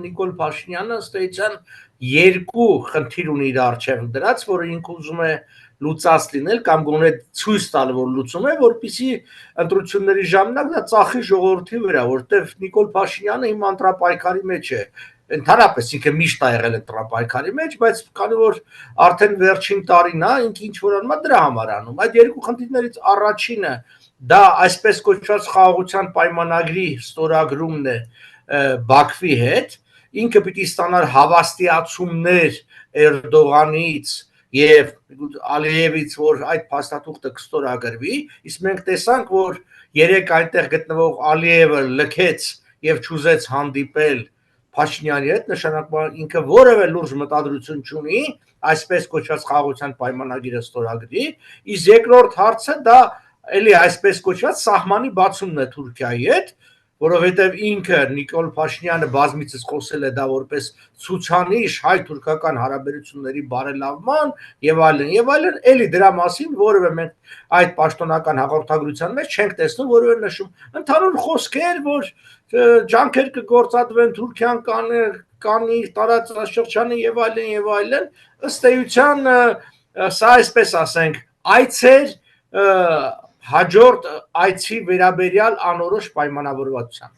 Նիկոլ Փաշինյանը ըստ էության երկու խնդիր ունի իր առջև դրած, որը ինքը ուզում է լուծած լինել կամ գոնե ցույց տալ, որ լուծում է, որպեսզի ընտրությունների ժամանակ դա ծախի ժողովրդի վրա, որտեղ Նիկոլ Փաշինյանը հիմա ընտրապայքարի մեջ է։ Ընդհանրապես ինքը միշտ ա եղել ընտրապայքարի մեջ, բայց քանի որ արդեն վերջին տարին է, ինքը ինչ որ անում է դրա համար անում։ Այդ երկու խնդիրներից առաջինը դա այսպես կոչված խաղաղության պայմանագրի ստորագրումն է Բաքվի հետ, ինքը պիտի ստանար հավաստիացումներ Էրդողանից եւ Ալիևից, որ այդ փաստաթուղթը կստորագրվի, իսկ մենք տեսանք, որ երեք այնտեղ գտնվող Ալիևը լքեց եւ չուզեց հանդիպել Փաշինյանի հետ, նշանակում ինքը որևէ լուրջ մտադրություն չունի այսպես կոչված խաղաղության պայմանագիրը ստորագրի, իսկ երկրորդ հարցը դա էլի այսպես կոչված սահմանի բացումն է Թուրքիայի հետ, որովհետև ինքը Նիկոլ Փաշինյանը բազմիցս խոսել է դա որպես ցուցանիշ հայ-թուրքական հարաբերությունների բարելավման եւ այլն, էլի դրա մասին որևէ մենք այդ պաշտոնական հաղորդագրության մեջ չենք տեսնում որևէ նշում։ Ընդհանուր խոսքեր, որ ջանքեր կգործադրվեն Թուրքիան կանի տարածաշրջանի եւ այլն, ըստ էության սա այսպես ասենք, այցեր հաջորդ այցի վերաբերյալ անորոշ պայմանավորվածության։